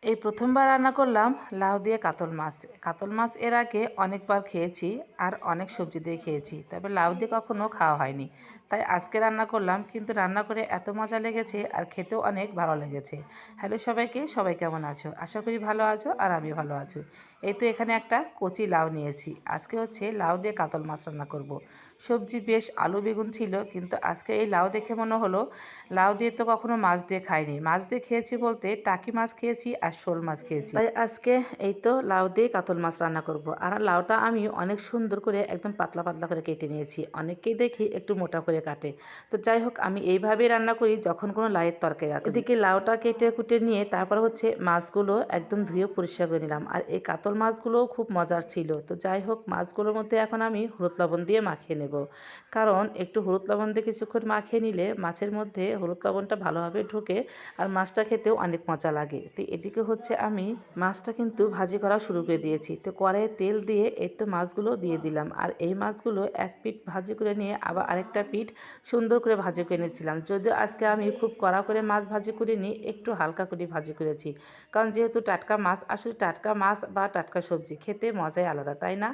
এই প্রথমবার রান্না করলাম লাউ দিয়ে কাতল মাছ। কাতল মাছ এর আগে অনেকবার খেয়েছি আর অনেক সবজি দিয়ে খেয়েছি, তবে লাউ দিয়ে কখনো খাওয়া হয়নি। তাই আজকে রান্না করলাম, কিন্তু রান্না করে এত মজা লেগেছে আর খেতেও অনেক ভালো লেগেছে। হ্যালো সবাইকে, সবাই কেমন আছো? আশা করি ভালো আছো আর আমি ভালো আছি। এই তো এখানে একটা কচি লাউ নিয়েছি। আজকে হচ্ছে লাউ দিয়ে কাতল মাছ রান্না করব। সবজি বেশ আলু বেগুন ছিল, কিন্তু আজকে এই লাউ দেখে মনে হলো লাউ দিয়ে তো কখনো মাছ দিয়ে খাইনি। মাছ দিয়ে খেয়েছি বলতে টাকি মাছ খেয়েছি আর শোল মাছ খেয়েছি। তাই আজকে এই তো লাউ দিয়ে কাতল মাছ রান্না করব। আর লাউটা আমি অনেক সুন্দর করে একদম পাতলা পাতলা করে কেটে নিয়েছি। অনেককেই দেখি একটু মোটা করে কাটে। তো যাই হোক, আমি এইভাবেই রান্না করি যখন কোনো লাউয়ের তরকারি রাখি। এদিকে লাউটা কেটে কুটে নিয়ে তারপর হচ্ছে মাছগুলো একদম ধুয়ে পরিষ্কার করে নিলাম। আর এই কাতল মাছগুলোও খুব মজার ছিল। তো যাই হোক, মাছগুলোর মধ্যে এখন আমি হলুদ লবণ দিয়ে মাখিয়ে নেব, কারণ একটু হলুদ লবণ দিয়ে কিছুক্ষণ মাখিয়ে নিলে মাছের মধ্যে হলুদ লবণটা ভালোভাবে ঢোকে আর মাছটা খেতেও অনেক মজা লাগে। তো এদিকে হচ্ছে আমি মাছটা কিন্তু ভাজি করা শুরু করে দিয়েছি। তো কড়াইয়ে তেল দিয়ে এই তো মাছগুলো দিয়ে দিলাম। আর এই মাছগুলো এক পিঠ ভাজি করে নিয়ে আবার আরেকটা পিঠ সুন্দর করে ভাজি করে নিচ্ছিলাম। যদিও আজকে আমি খুব কড়া করে মাছ ভাজি করিনি, একটু হালকা করে ভাজি করেছি, কারণ যেহেতু টাটকা মাছ, আসলে টাটকা মাছ বা টাটকা সবজি খেতে মজাই আলাদা, তাই না?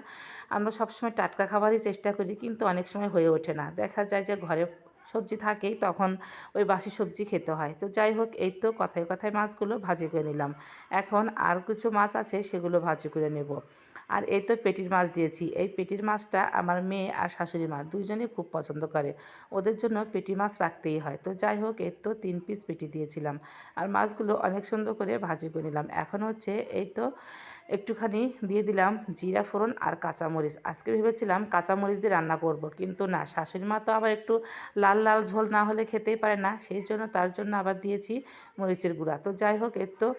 আমরা সবসময় টাটকা খাবারই চেষ্টা করি, কিন্তু অনেক সময় হয়ে ওঠে না। দেখা যায় যে ঘরে সবজি থাকেই, তখন ওই বাসি সবজি খেতে হয়। তো যাই হোক, এই তো কথায় কথায় মাছগুলো ভাজি করে নিলাম। এখন আর কিছু মাছ আছে, সেগুলো ভাজি করে নেব। আর এই তো পেটির মাছ দিয়েছি। এই পেটির মাছটা আমার মেয়ে আর শাশুড়ি মা দুইজনেই খুব পছন্দ করে। ওদের জন্য পেটি মাছ রাখতেই হয়। তো যাই হোক, এই তো 3 পিস পেটি দিয়েছিলাম। আর মাছগুলো অনেক সুন্দর করে ভাজি করে নিলাম। এখন হচ্ছে এই তো একটুখানি দিয়ে দিলাম জিরা ফোড়ন আর কাঁচামরিচ। আজকে ভেবেছিলাম কাঁচামরিচ দিয়ে রান্না করব, কিন্তু না, শাশুড়ি মা তো আবার একটু লাল লাল ঝোল না হলে খেতেই পারে না, সেই জন্য তার জন্য আবার দিয়েছি মরিচের গুঁড়া। তো যাই হোক, এর তো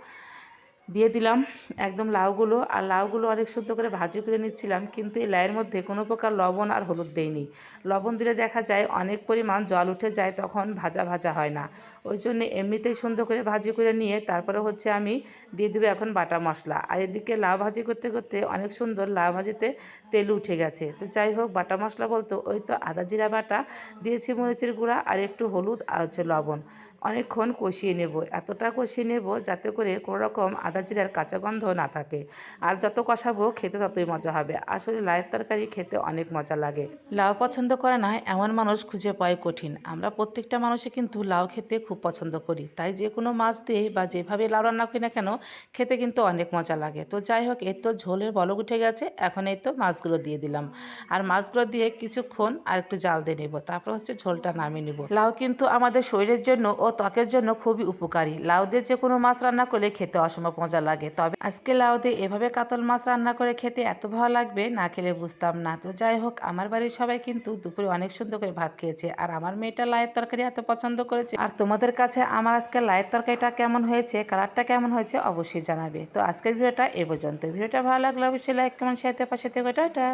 দিয়ে দিলাম একদম লাউগুলো। আর লাউগুলো অনেক সুন্দর করে ভাজি করে নিচ্ছিলাম, কিন্তু এই লাউয়ের মধ্যে কোনো প্রকার লবণ আর হলুদ দেইনি। লবণ দিলে দেখা যায় অনেক পরিমাণ জল উঠে যায়, তখন ভাজা ভাজা হয় না। ওই জন্য এমনিতেই সুন্দর করে ভাজি করে নিয়ে তারপরে হচ্ছে আমি দিয়ে দেবো এখন বাটা মশলা। আর এদিকে লাউ ভাজি করতে করতে অনেক সুন্দর লাউ ভাজিতে তেল উঠে গেছে। তো যাই হোক, বাটা মশলা বলতে ওই তো আদা জিরা বাটা দিয়েছি, মরিচের গুঁড়া আর একটু হলুদ আর হচ্ছে লবণ। অনেকক্ষণ কষিয়ে নেব, এতটা কষিয়ে নেব যাতে করে কোনো রকম আদা জিরার কাঁচা গন্ধ না থাকে। আর যত কষাবো খেতে ততই মজা হবে। আসলে লাউয়ের তরকারি খেতে অনেক মজা লাগে। লাউ পছন্দ করে না এমন মানুষ খুঁজে পাওয়া কঠিন। আমরা প্রত্যেকটা মানুষই কিন্তু লাউ খেতে খুব পছন্দ করি, তাই যে কোনো মাছ দিয়ে বা যেভাবে লাউ রান্না করি না কেন, খেতে কিন্তু অনেক মজা লাগে। তো যাই হোক, এই তো ঝোলের বলক উঠে গেছে, এখন এই তো মাছগুলো দিয়ে দিলাম। আর মাছগুলো দিয়ে কিছুক্ষণ আর একটু জাল দিয়ে নেব, তারপর হচ্ছে ঝোলটা নামিয়ে নেব। লাউ কিন্তু আমাদের শরীরের জন্য ও ত্বকের জন্য খুবই উপকারী। লাউ দিয়ে যে কোনো মাছ রান্না করলে খেতে অসম্ভব মজা লাগে। তবে আজকে লাউ দিয়ে এভাবে কাতল মাছ রান্না করে খেতে এত ভালো লাগবে, না খেলে বুঝতাম না। তো যাই হোক, আমার বাড়ির সবাই কিন্তু দুপুরে অনেক সুন্দর করে ভাত খেয়েছে, আর আমার মেয়েটা লাউয়ের তরকারি এত পছন্দ করেছে। আর তোমাদের কাছে আমার আজকে লাউয়ের তরকারিটা কেমন হয়েছে, কালারটা কেমন হয়েছে অবশ্যই জানাবে। তো আজকের ভিডিওটা এ পর্যন্ত। ভিডিওটা ভালো লাগলে অবশ্যই লাইক কমেন্ট শেয়ার পাশে থেকে। টাটা।